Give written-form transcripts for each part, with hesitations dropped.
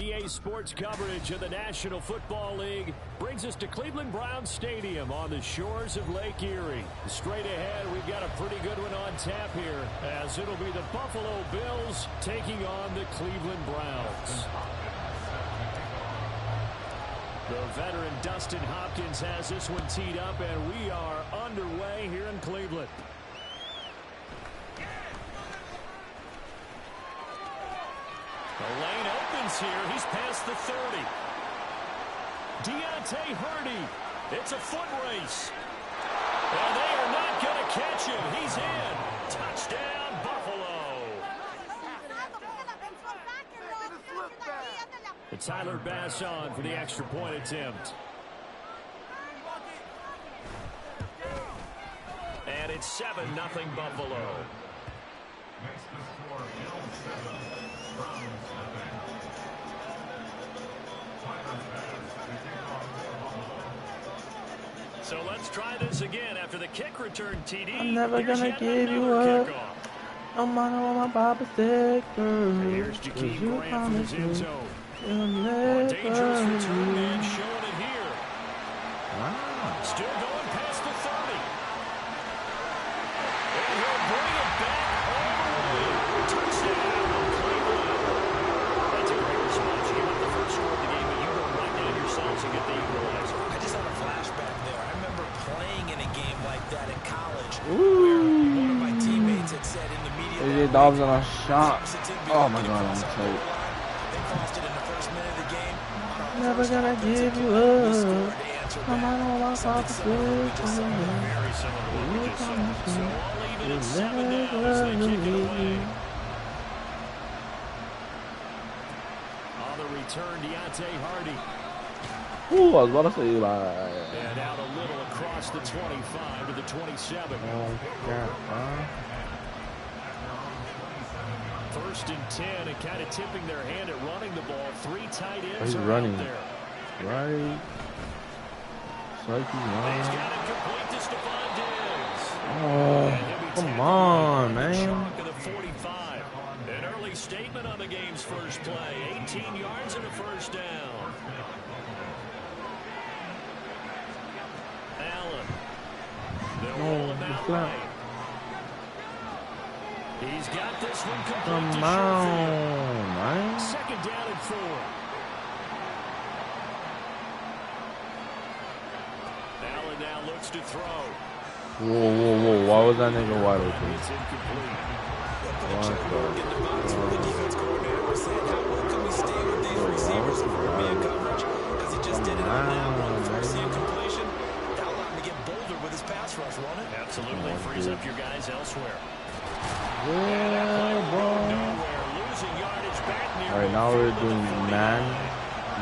EA Sports coverage of the National Football League brings us to Cleveland Browns Stadium on the shores of Lake Erie. Straight ahead, we've got a pretty good one on tap here, as it'll be the Buffalo Bills taking on the Cleveland Browns. The veteran Dustin Hopkins has this one teed up, and we are underway here in Cleveland. The lane opens here. He's past the 30. Deontay Hardy. It's a foot race. And they are not going to catch him. He's in. Touchdown, Buffalo. It's Tyler Bass on for the extra point attempt. And it's 7-0 Buffalo. So let's try this again after the kick return, TD. I'm never gonna give you up. No matter what my Papa said, girl. Here's Jakeem Grant from his end zone. Dangerous return man showing it here. Wow. Still going past the 30. And he'll bring it back all the way. Touchdown, Cleveland. That's a great response. You give up the first score of the game, but you go right down yourselves and get the equalizer. I just had a flashback there. I remember playing in a game like that in college. Ooh. Where one of my teammates had said in the media. AJ Dobbs on a shot. Oh my God, I'm tight. They crossed it in the first minute of the game. Never gonna give you up. No matter what my Papa said, Very similar to what we just saw. So all even at 7 now as they kick it away. On the return, Deontay Hardy. Ooh, I was about to say, like. And out a little across the 25 to the 27. Oh, yeah. First and 10, and kind of tipping their hand at running the ball. 3 tight ends He's are running. out there. Right. It's like he's He's running. got it complete to Stephon Diggs. Oh, come on, man. Chalk of the 45. An early statement on the game's first play. 18 yards and a first down. Allen. They'll roll him that way. He's got this one complete Come to on, Sherfield. man. Second down and 4. Allen now looks to throw. Whoa, whoa, whoa. Why was that nigga wide open? It's incomplete. What The defense coordinator said, how well can we stay with these receivers for man coverage? Because he just did it on that one. Force the incompletion. That allowed him to get bolder with his pass rush, won't it? Absolutely. Frees up your guys elsewhere. Yeah, bro. Losing yardage back near. All right, now we're doing man,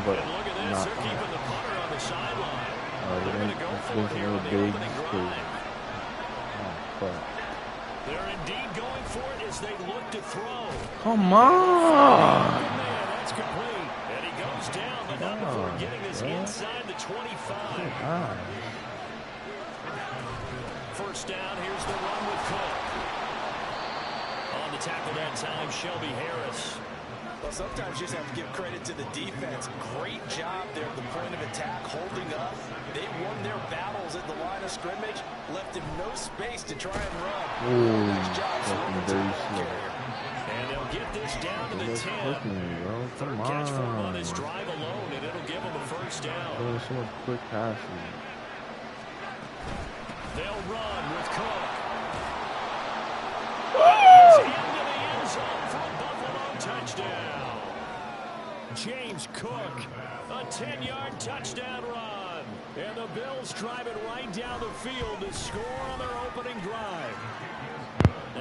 but And look at this. not. They're keeping the punter on the sideline. They're going to go It's for going it to here be on the big. opening drive. Oh, fuck. They're indeed going for it as they look to throw. Come on. Man, that's complete. And he goes down, but not before getting this inside the 25. Ah. First down, here's the run with Cook. On the tackle that time, Shelby Harris. Well, sometimes you just have to give credit to the defense. Great job there at the point of attack, holding up. They won their battles at the line of scrimmage, left him no space to try and run. Ooh, Nice job. fucking very slow. And they'll get this down to the 10. Bro. Third Come catch for him on on. this drive alone, and it'll give him a first down. Doing so much quick passing. They'll run with Cook. He's into the end zone for a Buffalo touchdown. James Cook, a 10-yard touchdown run. And the Bills drive it right down the field to score on their opening drive.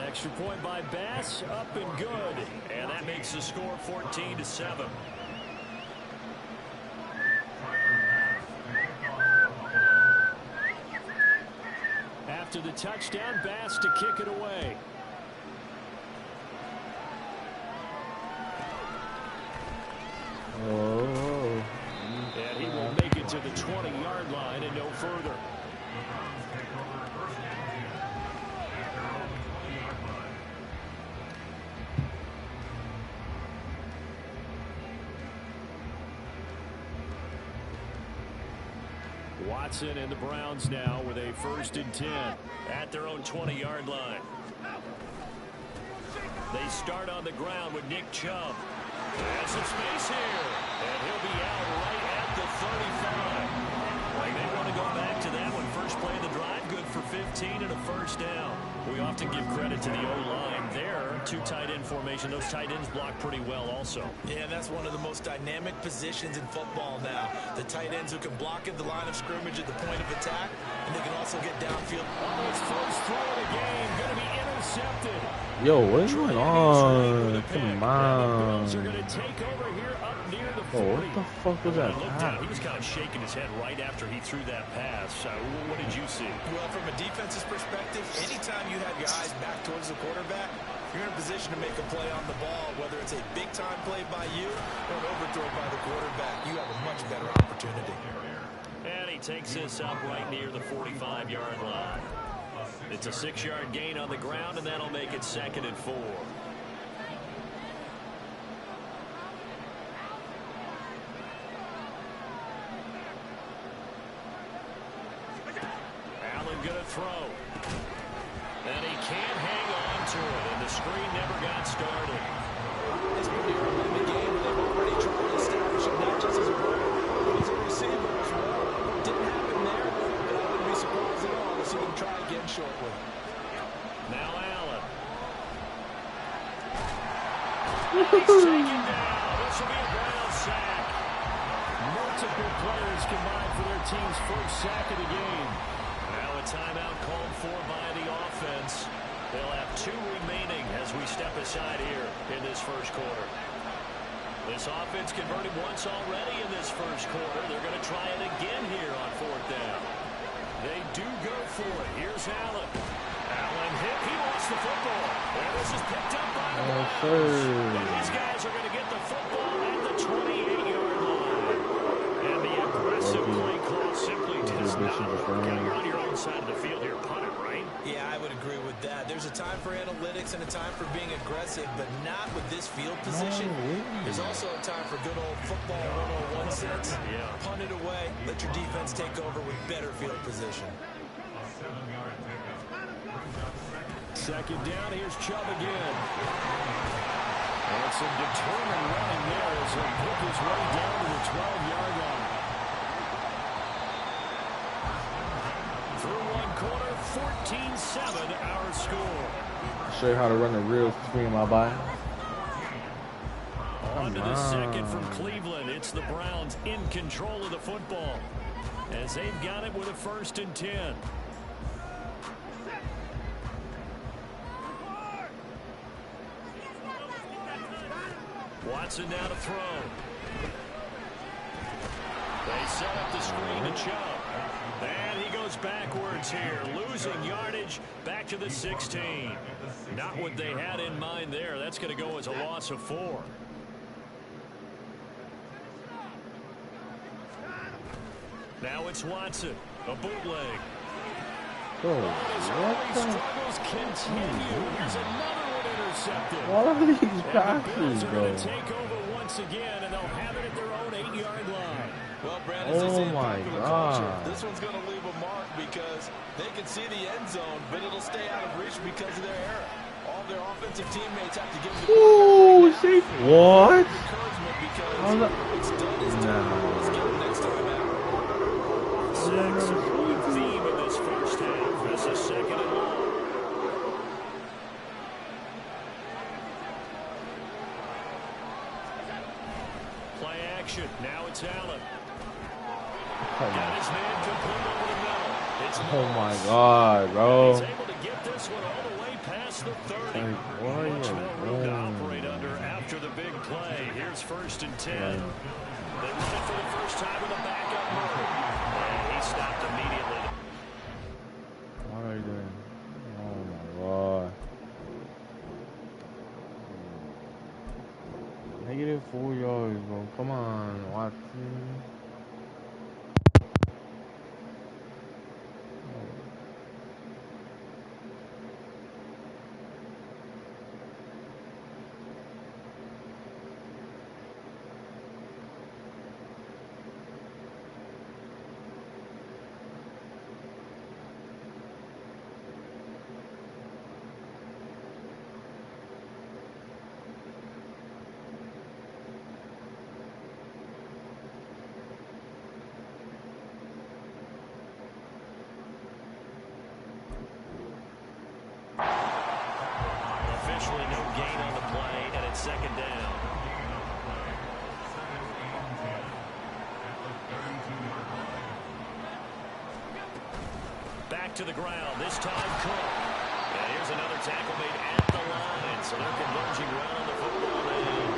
Extra point by Bass, up and good. And that makes the score 14-7. After the touchdown, Bass to kick it away. Oh. And he will make it to the 20-yard line and no further. Watson and the Browns now with a 1st and 10 at their own 20-yard line. They start on the ground with Nick Chubb. Has some space here, and he'll be out right at the 35. They want to go back to that one. First play of the drive, good for 15 and a 1st down. We often give credit to the O-line there. 2 tight end formation. Those tight ends block pretty well also. Yeah, that's one of the most dynamic positions in football now. The tight ends who can block at the line of scrimmage at the point of attack, and they can also get downfield. Oh, his first throw of the game going to be intercepted. Yo, what's going on? Come on. Are going to take over here up near the 40. Oh, what the fuck was that? He was kind of shaking his head right after he threw that pass. What did you see? Well, from a defense's perspective, anytime you have your eyes back towards the quarterback, you're in a position to make a play on the ball, whether it's a big-time play by you or an overthrow by the quarterback. You have a much better opportunity. And he takes this up right near the 45-yard line. It's a 6-yard gain on the ground, and that'll make it 2nd and 4. Allen gonna throw. And he can't hang on to it, and the screen never got started. It's pretty early in the game, and they've already tried to establish him not just as a runner, but as a receiver as well. Didn't happen there, but I wouldn't be surprised at all to see them try again shortly. Now Allen. He's taken down. This will be a Brown sack. Multiple players combined for their team's 1st sack of the game. Now a timeout called for by the offense. They'll have 2 remaining as we step aside here in this 1st quarter. This offense converted once already in this 1st quarter. They're going to try it again here on 4th down. They do go for it. Here's Allen. Allen hit. He lost the football. And this is picked up by the Browns. And these guys are going to get the football at the 28-yard line. And the aggressive play call simply does not work. You're on your own side of the field here. Punt it, right? Yeah, I would agree with that. There's a time for analytics and a time for being aggressive, but not with this field position. There's also a time for good old football 101 sense. Yeah. Punt it away. Let your defense take over with better field position. 2nd down. Here's Chubb again. And some determined running there as he'll pick his way down to the 12-yard line. Through 1 quarter, 14-7 our score. I'll show you how to run the real screen, my boy. On to the 2nd from Cleveland. It's the Browns in control of the football as they've got it with a 1st and 10. Watson now to throw. They set up the screen to Chubb. And he goes backwards here, losing yardage back to the 16. Not what they had in mind there. That's going to go as a loss of 4. Now it's Watson, a bootleg. What the? Struggles continue. Here's another one intercepted. What are these The Bills passes, are bro? going to take over once again, and they'll have it at their own 8-yard line. Well, Brad, as they Oh say in my popular God. culture, this one's going to leave a mark because they can see the end zone, but it'll stay out of reach because of their error. All their offensive teammates have to give them Ooh, see? What? encouragement because How's that? it's done this time. Let's get them next time out. Sacks are a theme in this 1st half. This is 2nd and long. Play action. Now it's Allen. Got his man complete over the middle. It's Oh my God, bro. He's able to get this one all the way past the 30. Like, what are Much you more room to doing? operate under after the big play. Here's 1st and 10. They run it for the first time with a backup move. And he stopped immediately. What are you doing? Oh my God. -4 yards, bro. Come on, Watson. back to the ground. This time Cook. And here's another tackle made at the line. So they're converging right on the football end.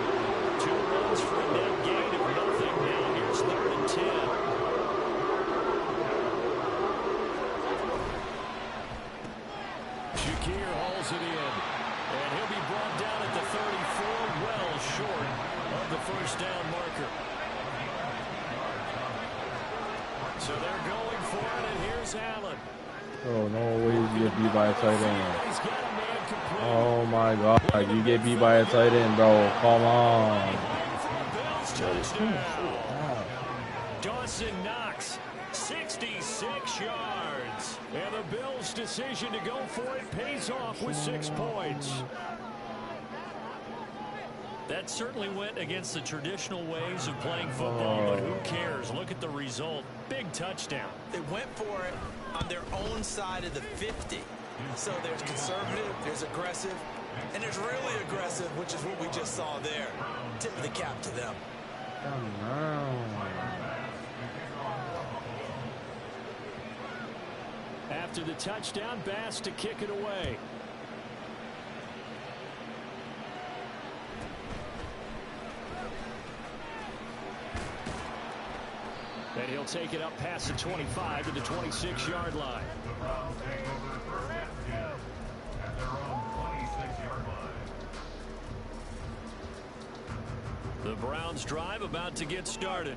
2 runs for a net gain of nothing. Now here's 3rd and 10. Shakir hauls it in. And he'll be brought down at the 34, well short of the first down marker. So they're going for it, and here's Allen. Oh, no way you get beat by a tight end. Oh my God, you get beat by a tight end, bro. Come on. Dawson Knox, 66 yards. And the Bills' decision to go for it pays off with 6 points. That certainly went against the traditional ways of playing football, but who cares? Look at the result. Big touchdown. They went for it on their own side of the 50. So there's conservative, there's aggressive, and there's really aggressive, which is what we just saw there. Tip of the cap to them. After the touchdown, Bass to kick it away. And he'll take it up past the 25 to the 26-yard line. The Browns drive about to get started.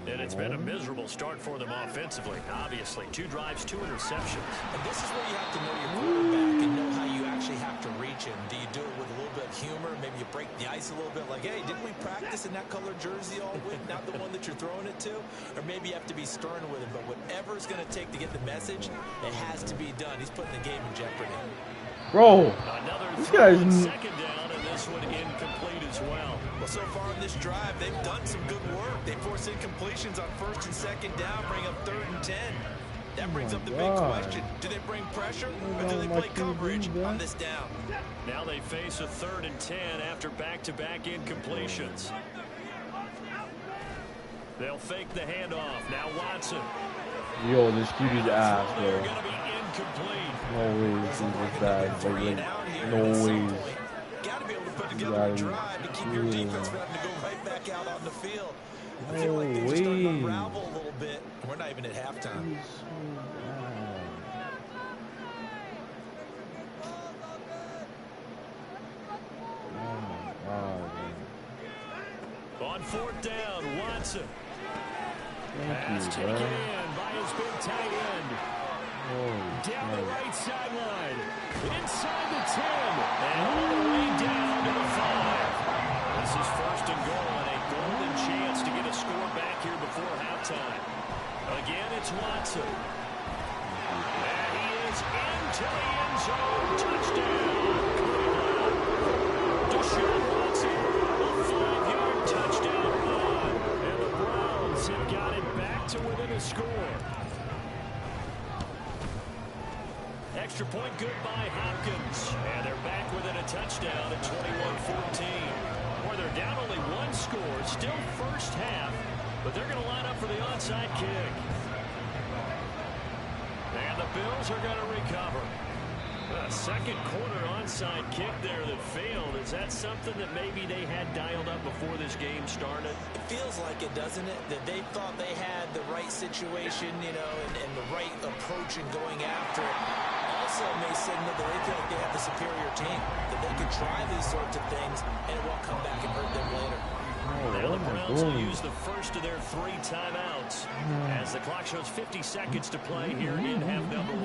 And it's been a miserable start for them offensively. Obviously, 2 drives, 2 interceptions. And this is where you have to know your quarterback and know how you actually have to reach him. Do you do it with a little bit of humor? Maybe you break the ice a little bit like, hey, didn't we practice in that color jersey all week? Not the one that you're throwing it to? Or maybe you have to be stern with him. But whatever it's going to take to get the message, it has to be done. He's putting the game in jeopardy. Bro, this guy's second down, and this one incomplete as well. Well, so far in this drive, they've done some good work. They force incompletions on 1st and 2nd down, bring up 3rd and 10. That brings up the big question. Do they bring pressure, or do they play coverage on this down? Now they face a 3rd and 10 after back-to-back incompletions. They'll fake the handoff. Now Watson. Yo, this QB's ass, bro. They're going to be incomplete. No way this is bad. No way. Got to be able to put together a drive to keep your defense from having to go right back out on the field. I feel like things are starting to unravel a little bit. We're not even at halftime. On 4th down, Watson. Pass taken in by his big tight end. Down the right sideline. Inside the 10. And all the way down to the 5. This is 1st and goal and a golden chance to get a score back here before halftime. Again, it's Watson. And he is into the end zone. Touchdown. Deshaun Watson. A 5-yard touchdown run. And the Browns have got it back to within a score. Extra point good by Hopkins. And they're back within a touchdown at 21-14. Or they're down only 1 score. Still first half. But they're going to line up for the onside kick. And the Bills are going to recover. A 2nd quarter onside kick there that failed. Is that something that maybe they had dialed up before this game started? It feels like it, doesn't it? That they thought they had the right situation, you know, and the right approach in going after it. Also may signal that they feel like they have the superior team, that they could try these sorts of things and it won't come back and hurt them later. Now the Browns will use the first of their 3 timeouts as the clock shows 50 seconds to play here in half number 1.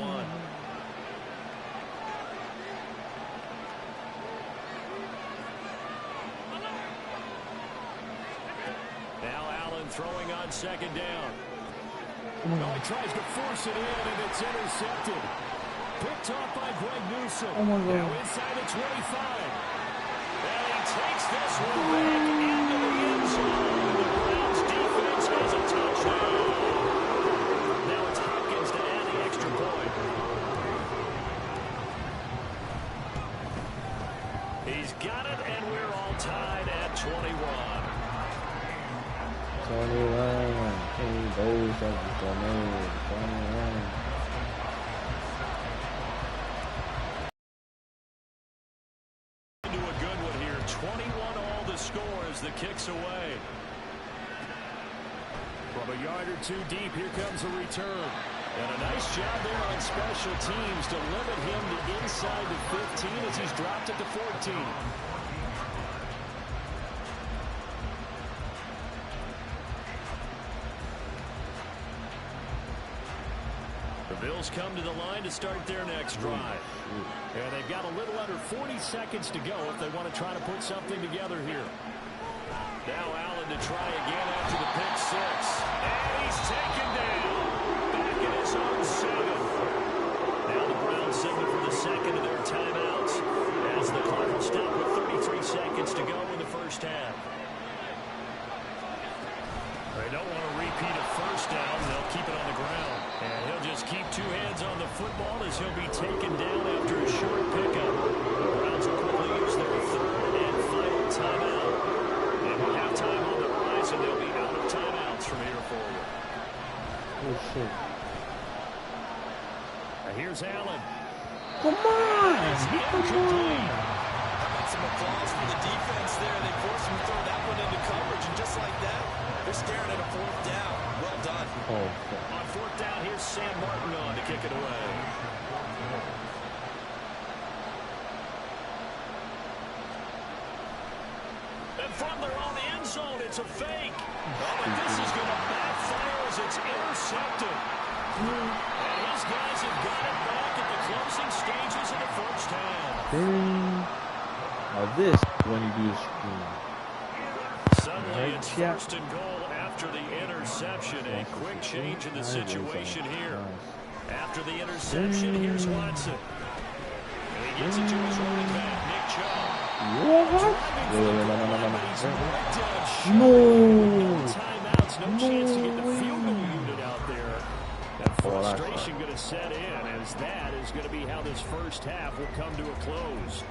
Now Allen throwing on 2nd down. Oh, he tries to force it in, and it's intercepted. Picked off by Greg Newsome. Now inside the 25. And he takes this one back into the end zone. The Browns defense has a touchdown. Now it's Hopkins to add the extra point. He's got it, and we're all tied at 21. 21. From a yard or two deep, here comes a return. And a nice job there on special teams to limit him to inside the 15 as he's dropped it to 14. The Bills come to the line to start their next drive. And they've got a little under 40 seconds to go if they want to try to put something together here. Now Allen to try again after the pick six. And he's taken down. Back in his own 7. Now the Browns signal for the second of their timeouts as the clock will stop with 33 seconds to go in the first half. They don't want to repeat a first down. They'll keep it on the ground. And he'll just keep two hands on the football as he'll be taken down after a short pickup. The Browns will quickly use their third and final timeout. And we'll have time on the horizon. They'll be out of timeouts from here forward. Oh, shit. Now here's Allen. Come on! Some applause for the defense there. They forced him to throw that one into coverage, and just like that, they're staring at a fourth down. Well done. Oh, on fourth down, here's Sam Martin on to kick it away. And from their own end zone, it's a fake. Oh, but this is going to backfire as it's intercepted. And his guys have got it back at the closing stages of the first half. Now this when you do screen. Suddenly it's first and goal after the interception. A quick change in the situation here. After the interception, here's Watson. And he gets it to his running back, Nick Chubb. What? No timeouts, no chance to get the field goal unit out there. That frustration going to set in as that is going to be how this first half will come to a close.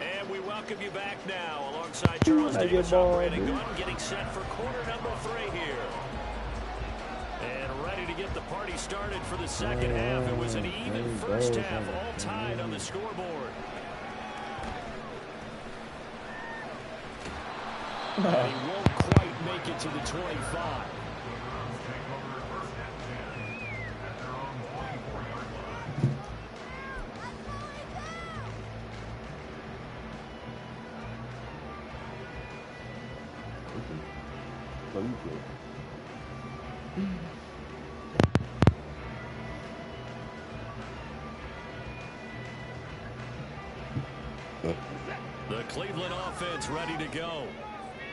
And we welcome you back now alongside Charles Davis operating gun, getting set for quarter number 3 here. And ready to get the party started for the second half. It was an even first half, all tied on the scoreboard. And he won't quite make it to the 25. The Cleveland offense ready to go.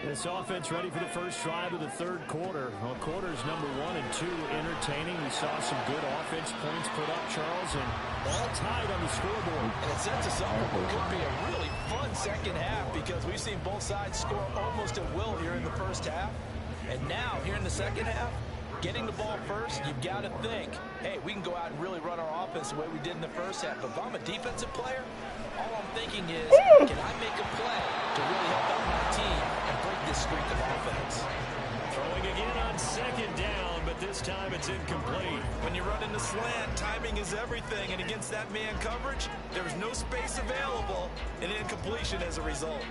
This offense ready for the first drive of the third quarter. Well, quarters number 1 and 2 entertaining. We saw some good offense points put up, Charles, and all tied on the scoreboard. And it sets us up for what could be a really fun second half because we've seen both sides score almost at will here in the first half. And now, here in the second half, getting the ball first, you've got to think, hey, we can go out and really run our offense the way we did in the first half. But if I'm a defensive player, all I'm thinking is, can I make a play to really help out my team and break this streak of offense? Throwing again on second down, but this time it's incomplete. When you run in the slant, timing is everything. And against that man coverage, there's no space available, and incompletion as a result.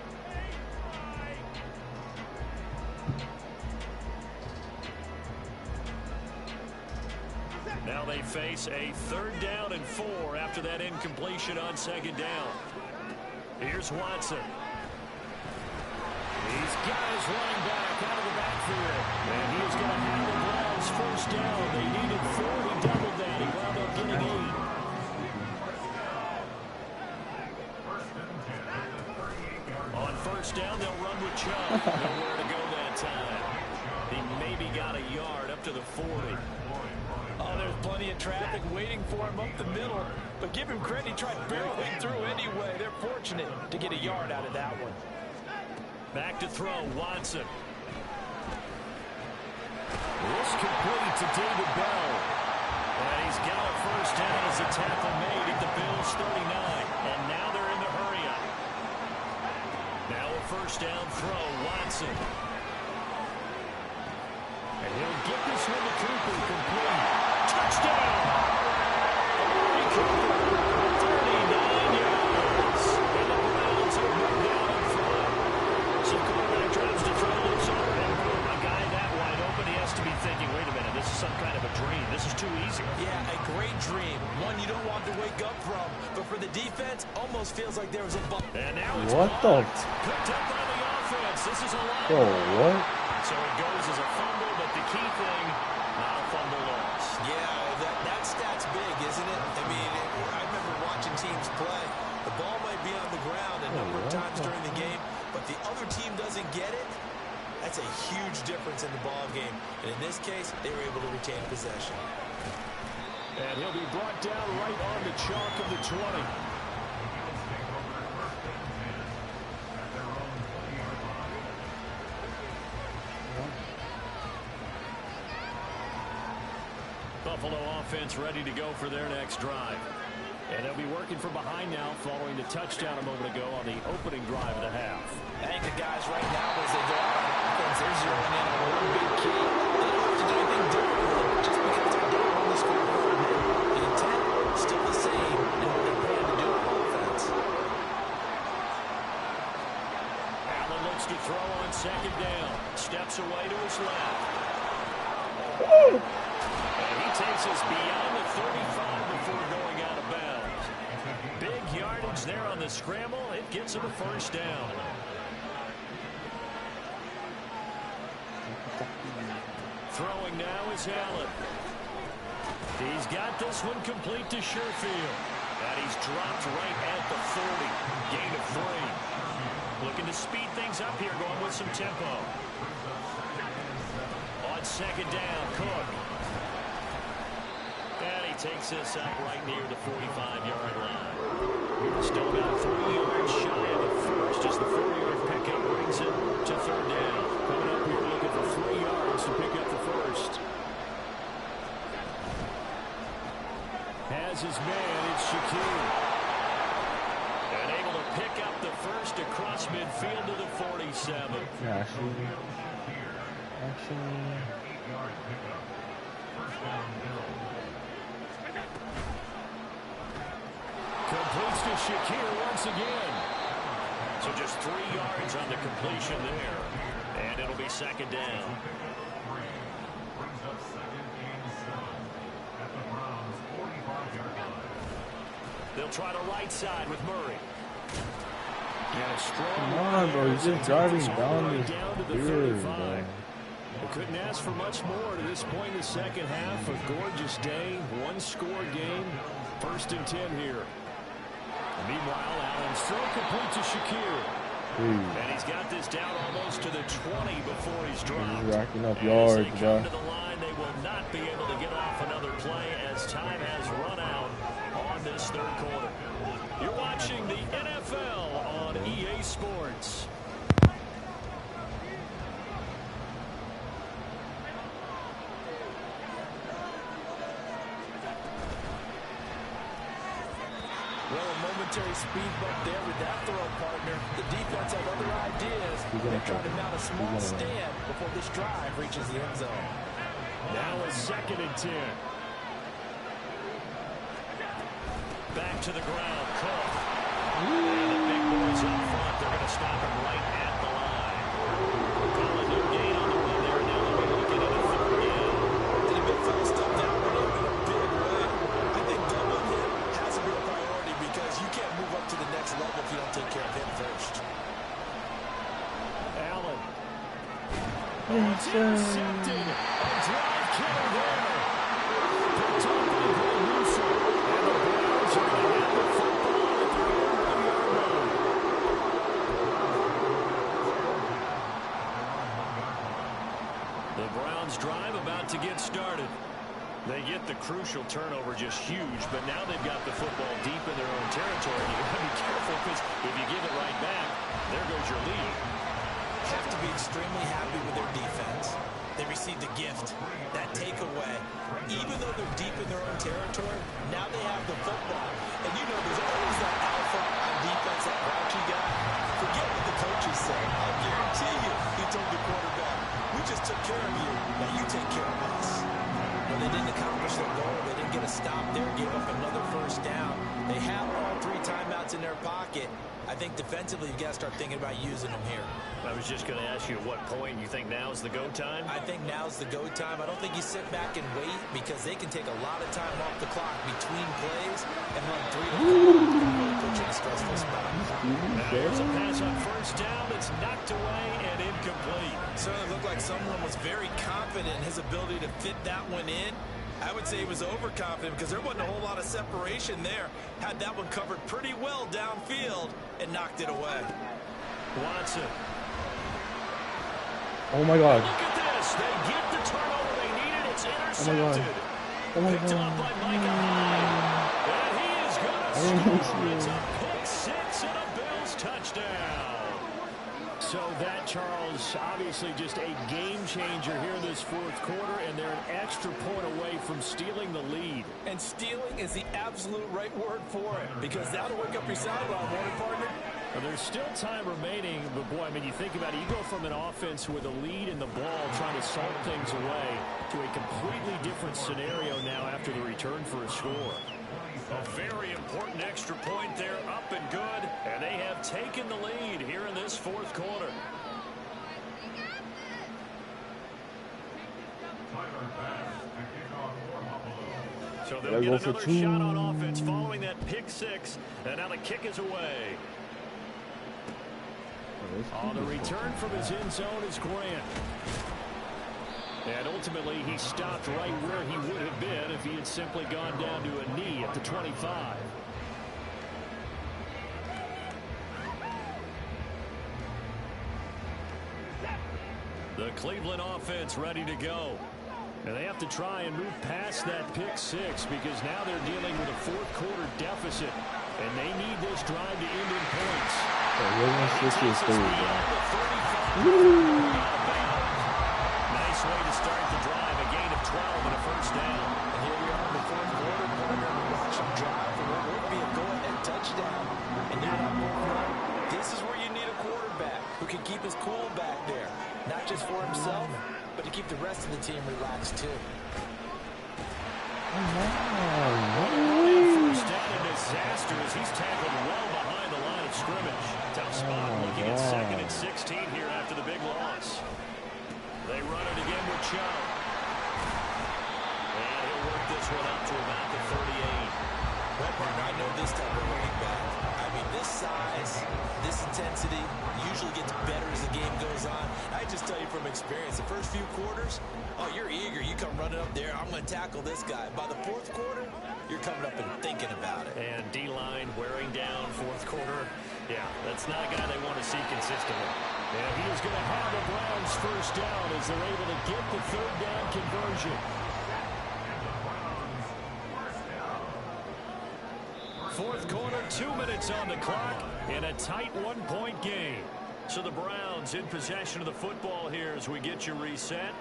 Now they face a third down and 4 after that incompletion on second down. Here's Watson. He's got his running back out of the backfield. And he is going to have the Browns first down. They needed 4. He doubled that. He wound up getting 8. On first down, they'll run with Chubb. Nowhere to go that time. He maybe got a yard up to the 40. Oh, there's plenty of traffic waiting for him up the middle. But give him credit, he tried barreling through anyway. They're fortunate to get a yard out of that one. Back to throw, Watson. This complete to David Bell. And he's got a first down as a tackle made at the Bills 39. And now they're in the hurry up. Now a first down throw, Watson. And he'll get this one to Cooper, complete. Touchdown! Amari Cooper, 39 yards. And the Browns have moved down in front. 34-34. defense almost feels like there was a bump. And now it's what the? Picked up by the offense. This is a lot. Bro, what? So it goes as a fumble, but the key thing, not a fumble loss. Yeah, that stat's big, isn't it? I mean, I remember watching teams play. The ball might be on the ground a number of times during the game, but the other team doesn't get it. That's a huge difference in the ball game. And in this case, they were able to retain possession. And he'll be brought down right on the chalk of the 20. Buffalo offense ready to go for their next drive. And they'll be working from behind now following the touchdown a moment ago on the opening drive of the half. I think the guys right now, as they go out on offense, they're zeroing in on one big key. They don't have to do anything different just because they're down on the scoreboard. The intent is still the same in what they're planning to do on offense. Allen looks to throw on second down. Steps away to his left. And he takes us beyond the 35 before going out of bounds. Big yardage there on the scramble. It gets him a first down. Throwing now is Allen. He's got this one complete to Sherfield. And he's dropped right at the 40. Gain of 3. Looking to speed things up here, going with some tempo. On second down, Cook. And he takes this up right near the 45-yard line. Still about 3 yards shy of the first as the 4-yard pickup brings it to third down. Coming up here looking for 3 yards to pick up the first. Has his man, it's Shakir. And able to pick up the first across midfield to the 47. Yeah, actually. Completes to Shakir once again. So just 3 yards on the completion there. And it'll be second down. They'll try to right side with Murray. And a strong Come on, bro. He's just driving down this field, bro. They couldn't ask for much more to this point in the second half. A gorgeous day, one-score game. 1st and 10 here. Meanwhile, Allen's throw complete to Shakir. And he's got this down almost to the 20 before he's dropped. He's racking up As yards, they bro. come to the line, they will not be able to get off another play as time has run out on this third quarter. You're watching the NFL on EA Sports. Well, a momentary speed bump there with that throw, partner. The defense have other ideas. They're trying to mount a small stand before this drive reaches the end zone. Now a 2nd and 10. Back to the ground, Cook. And the big boys up front, they're going to stop him right at the line. Calling no gain on the run there, and now they'll be looking at a 3rd down. And the big fella stepped out on him in a big way. I think doubling him has to be a priority because you can't move up to the next level if you don't take care of him first. Allen. Yes, sir. Intercepted. A drive killer there. Picked up by Russo. And the Browns are going to have the football at the 1-yard line. The Browns drive about to get started. They get the crucial turnover, just huge, but now they've got the football deep in their own territory. You've got to be careful because if you give it right back, there goes your lead. Have to be extremely happy with their defense. They received a gift, that takeaway. Even though they're deep in their own territory, now they have the football. And you know there's always that alpha on defense, that grouchy guy. Forget what the coaches say. I guarantee you, he told the quarterback, we just took care of you, now you take care of us. But they didn't accomplish their goal. They didn't get a stop there, give up another first down. They have all 3 timeouts in their pocket. I think defensively, you got to start thinking about using them here. I was just going to ask you at what point you think now is the go time? I think now's the go time. I don't think you sit back and wait because they can take a lot of time off the clock between plays and run 3 to 4. Really put you in a stressful spot. There's a pass on first down that's knocked away and incomplete. Certainly looked like someone was very confident in his ability to fit that one in. I would say he was overconfident because there wasn't a whole lot of separation there. Had that one covered pretty well downfield and knocked it away. Watson. Oh my God. Look at this. They get the turnover they needed. It's intercepted. Oh my Picked God. up by Micah Hyde. And he is going to score. It's a pick 6 and a Bills touchdown. So that, Charles, obviously just a game changer here in this fourth quarter, and they're an extra point away from stealing the lead. And stealing is the absolute right word for it, because that'll wake up your sideline, won't it, partner? Well, there's still time remaining, but boy, I mean, you think about it, you go from an offense with a lead in the ball trying to salt things away to a completely different scenario now after the return for a score. A very important extra point there, up and good, and they have taken the lead here in this fourth quarter. So they'll get another shot on offense following that pick 6, and now the kick is away. On the return from his end zone is Grant. And ultimately, he stopped right where he would have been if he had simply gone down to a knee at the 25. The Cleveland offense ready to go. And they have to try and move past that pick 6 because now they're dealing with a fourth quarter deficit. And they need this drive to end in points. Nice way to start the drive. A gain of 12 and a first down. And here we are in the fourth quarter. Watch them drive for what would be a go-ahead touchdown. And you're not moving on. This is where you need a quarterback who can keep his cool back there. Not just for himself, but to keep the rest of the team relaxed too. First down, a disaster as he's tackled well behind the line of scrimmage. Tough spot looking at 2nd and 16 here after the big loss. They run it again with Chubb. And he'll work this one up to about the 38. Well, partner, I know this type of running back. I mean, this size, this intensity usually gets better as the game goes on. I just tell you from experience, the first few quarters, oh, you're eager. You come running up there. I'm going to tackle this guy. By the fourth quarter, you're coming up and thinking about it. And D-line wearing down fourth quarter. Yeah, that's not a guy they want to see consistently. And he is going to have the Browns first down as they're able to get the third down conversion. Fourth quarter, 2 minutes on the clock in a tight one-point game. So the Browns in possession of the football here as we get you reset.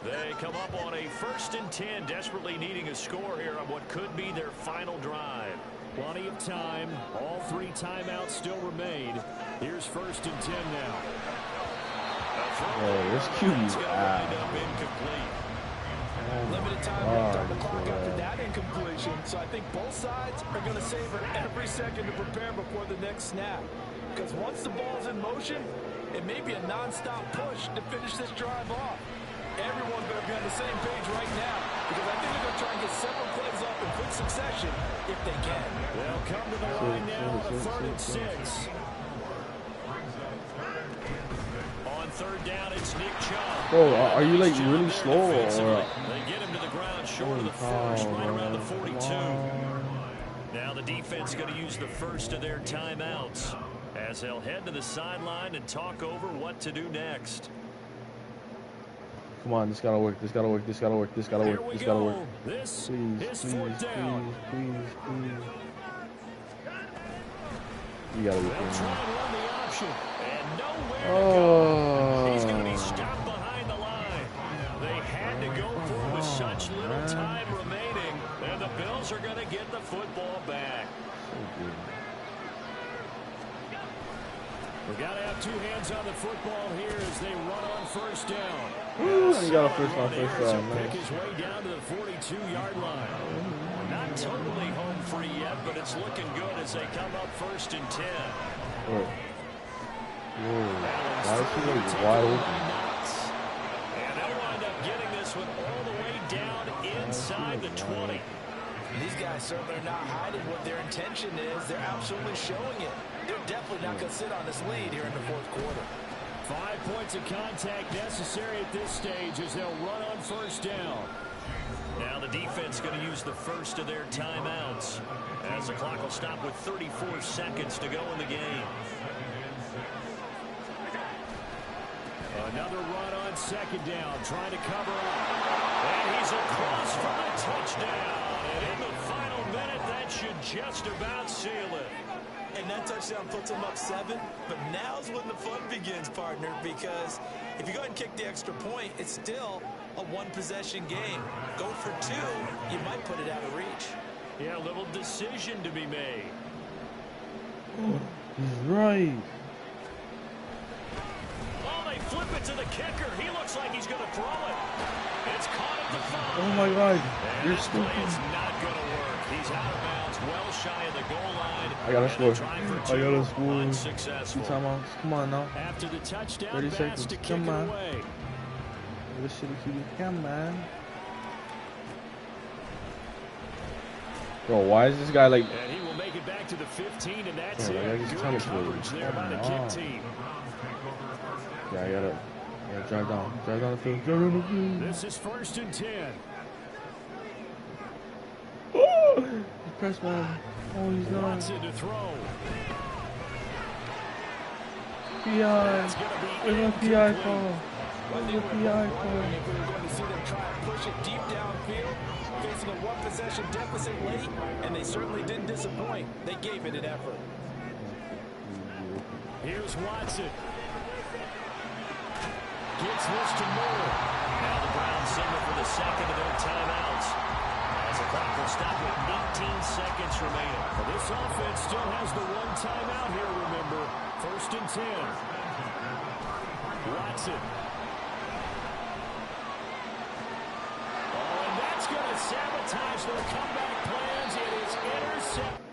They come up on a 1st and 10, desperately needing a score here on what could be their final drive. Plenty of time. All 3 timeouts still remain. Here's 1st and 10 now. Oh, this QB's incomplete. Limited time left on the clock after that incompletion, so I think both sides are going to savor every second to prepare before the next snap. Because once the ball's in motion, it may be a non-stop push to finish this drive off. Everyone better be on the same page right now, because I think they're going to try and get several plays off in quick succession if they can. They'll come to the line now on a 3rd and 6. On 3rd down, it's Nick Chubb. Bro, are you like really slow or? They get him to the ground short of the first, right around the 42. Now the defense going to use the first of their timeouts as they'll head to the sideline and talk over what to do next. Come on, this gotta work. This gotta work. This gotta work. This gotta work. This gotta work. This Please, is 4th down. please. You gotta be They'll kidding try me. and run the option, and nowhere to go. He's going to be stopped behind the line. They had to go for it with such little time remaining, and the Bills are going to get the football back. So good. We got to have 2 hands on the football here as they run on 1st down. Ooh, you got a first down. Pick his way down to the 42-yard line. totally home free yet, but it's looking good as they come up 1st and 10. Whoa. Why is he like wide open? And they'll wind up getting this one all the way down inside the 20. These guys certainly are not hiding what their intention is. They're absolutely showing it. They're definitely not going to sit on this lead here in the 4th quarter. 5 points of contact necessary at this stage as they'll run on 1st down. Now the defense going to use the first of their timeouts as the clock will stop with 34 seconds to go in the game. Another run on 2nd down, trying to cover up. And he's across for a touchdown. And in the final minute, that should just about seal it. And that touchdown puts them up 7. But now's when the fun begins, partner, because if you go ahead and kick the extra point, it's still a 1-possession game. Go for 2, you might put it out of reach. Yeah, a little decision to be made. Oh, he's right. Oh, they flip it to the kicker. He looks like he's going to throw it. It's caught at the 5. Oh my God, and you're this stupid. play is not going to work. He's out of bounds, well shy of the goal line. I gotta score. I gotta score. Unsuccessful. 2 timeouts. Come on now. After the touchdown 30 pass seconds. to kick Come it on. away. This shit is come on. Bro, why is this guy like? And he will make it back to the 15, and that's Bro, it. just Good tell me coverage there by the kick team. Yeah, I gotta drive down the field, drive down the field. This is 1st and 10. Oh, press man. Oh, he's not. Watson to throw. PI. Where's my PI call? Where's the PI call? If we were going to see them try and push it deep downfield, facing a 1-possession deficit late, and they certainly didn't disappoint. They gave it an effort. Here's Watson. Gets this to Moore. Now the Browns signal for the 2nd of their timeouts. As the clock will stop with 18 seconds remaining. Well, this offense still has the 1 timeout here, remember. 1st and 10. Watson. Oh, and that's going to sabotage their comeback plans. It is intercepted.